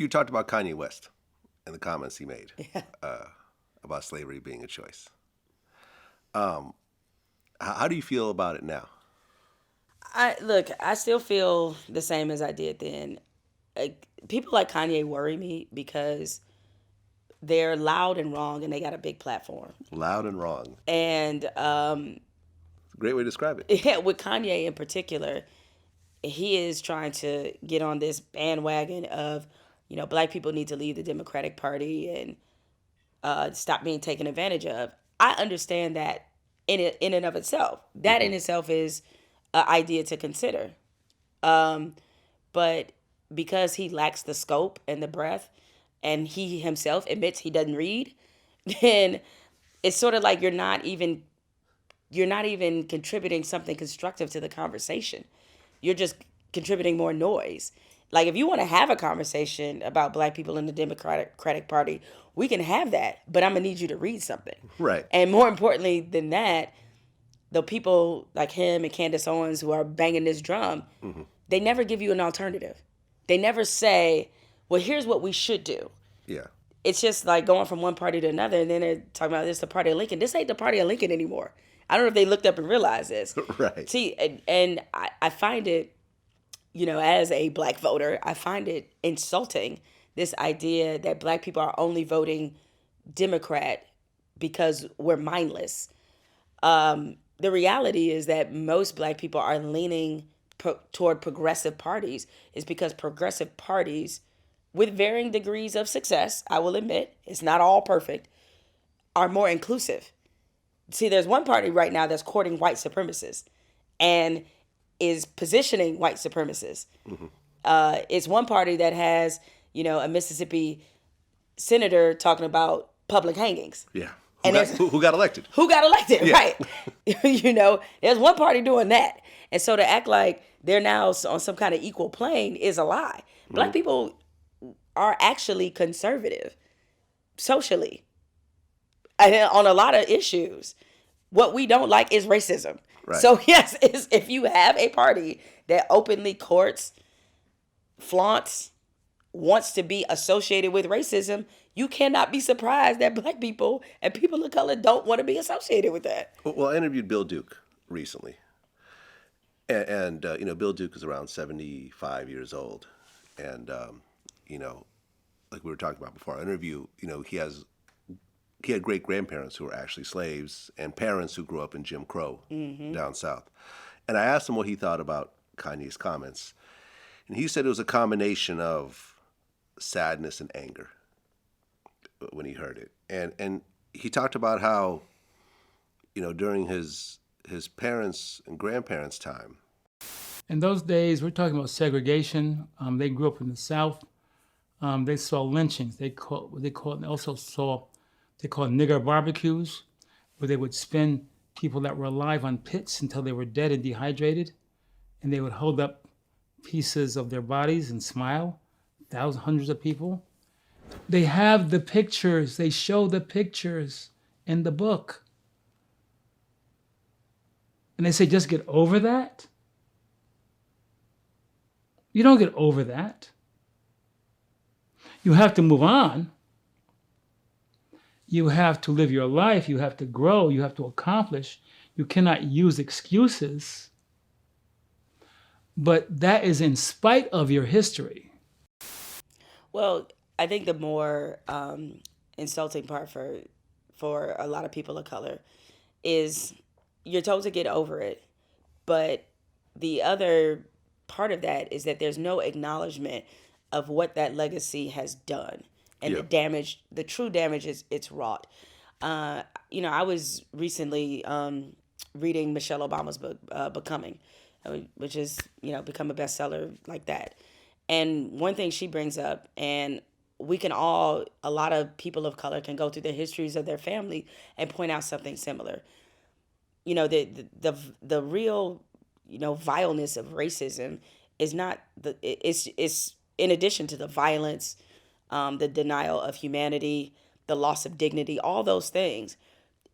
You talked about Kanye West and the comments he made Yeah. about slavery being a choice. Um, how do you feel about it now? I still feel the same as I did then. People like Kanye worry me because they're loud and wrong and they got a big platform. Loud and wrong. And Great way to describe it. yeah, with Kanye in particular, he is trying to get on this bandwagon of, black people need to leave the Democratic Party and stop being taken advantage of. I understand that in and of itself. That in itself is an idea to consider. But because he lacks the scope and the breadth, and he himself admits he doesn't read, then it's sort of like you're not even contributing something constructive to the conversation. You're just contributing more noise. Like if you want to have a conversation about black people in the Democratic Party, we can have that, but I'm gonna need you to read something. Right. And more importantly than that, the people like him and Candace Owens who are banging this drum, they never give you an alternative. They never say, well, here's what we should do. Yeah. It's just like going from one party to another, and then they're talking about this the party of Lincoln. This ain't the party of Lincoln anymore. I don't know if they looked up and realized this. Right. See, and I find it, as a black voter, I find it insulting, this idea that black people are only voting Democrat because we're mindless. The reality is that most black people are leaning toward progressive parties is because progressive parties, with varying degrees of success, I will admit, it's not all perfect, are more inclusive. See, there's one party right now that's courting white supremacists and is positioning white supremacists. It's one party that has, a Mississippi senator talking about public hangings. Yeah. And Who got elected? who got elected, Yeah. right? There's one party doing that. And so to act like they're now on some kind of equal plane is a lie. Black people are actually conservative socially and on a lot of issues. What we don't like is racism. Right. So yes, if you have a party that openly courts, flaunts, wants to be associated with racism, you cannot be surprised that black people and people of color don't want to be associated with that. Well, I interviewed Bill Duke recently, and Bill Duke is around 75 years old, and like we were talking about before our interview, he had great grandparents who were actually slaves and parents who grew up in Jim Crow down south. And I asked him what he thought about Kanye's comments. And he said it was a combination of sadness and anger when he heard it. And he talked about how, during his parents' and grandparents' time. In those days, we're talking about segregation. They grew up in the South. They saw lynchings. They called nigger barbecues, where they would spin people that were alive on pits until they were dead and dehydrated, and they would hold up pieces of their bodies and smile. Thousands, hundreds of people. They have the pictures. They show the pictures in the book, and they say, just get over that. You don't get over that. You have to move on. You have to live your life. You have to grow. You have to accomplish. You cannot use excuses. But that is in spite of your history. Well, I think the more insulting part for a lot of people of color is you're told to get over it, but the other part of that is that there's no acknowledgement of what that legacy has done and Yeah. the damage, the true damage it's wrought. I was recently reading Michelle Obama's book, Becoming, which is, become a bestseller like that. And one thing she brings up, and a lot of people of color can go through the histories of their family and point out something similar. The real, vileness of racism is not it's in addition to the violence, the denial of humanity, the loss of dignity, all those things.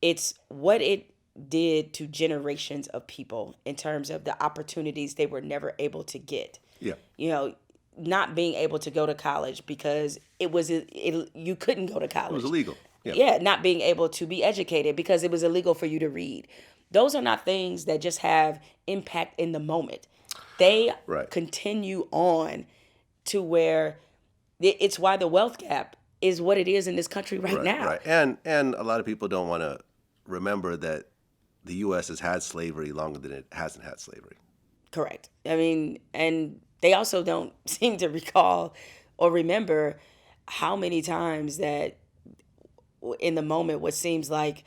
It's what it did to generations of people in terms of the opportunities they were never able to get. Yeah. You know, not being able to go to college because you couldn't go to college. It was illegal. Yeah. Yeah, not being able to be educated because it was illegal for you to read. Those are not things that just have impact in the moment. They Right. continue on to where it's why the wealth gap is what it is in this country right now. Right. And a lot of people don't want to remember that the U.S. has had slavery longer than it hasn't had slavery. Correct. I mean, and they also don't seem to recall or remember how many times that in the moment what seems like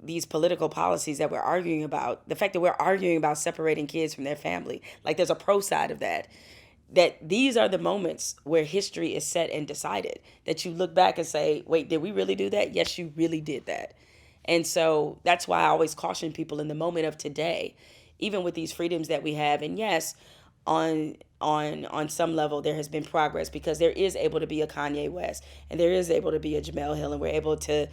these political policies that we're arguing about, the fact that we're arguing about separating kids from their family, like there's a pro side of that these are the moments where history is set and decided, that you look back and say, wait, did we really do that? Yes, you really did that. And so that's why I always caution people in the moment of today, even with these freedoms that we have. And yes, on some level there has been progress because there is able to be a Kanye West and there is able to be a Jemele Hill, and we're able to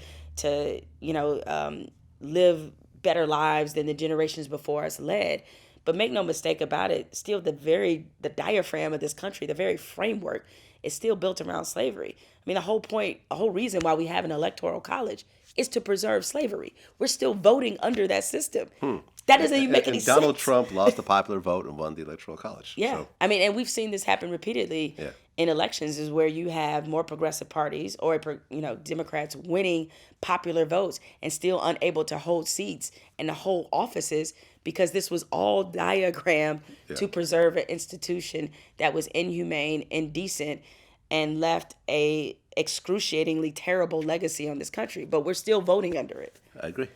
live better lives than the generations before us led. But make no mistake about it, still the diaphragm of this country, the very framework is still built around slavery. I mean, a whole reason why we have an electoral college is to preserve slavery. We're still voting under that system. That doesn't even make any sense. Donald Trump lost the popular vote and won the electoral college. Yeah. So. I mean, and we've seen this happen repeatedly in elections, is where you have more progressive parties or, Democrats winning popular votes and still unable to hold seats and to hold offices because this was all diagrammed to preserve an institution that was inhumane, indecent, and left a excruciatingly terrible legacy on this country. But we're still voting under it. I agree.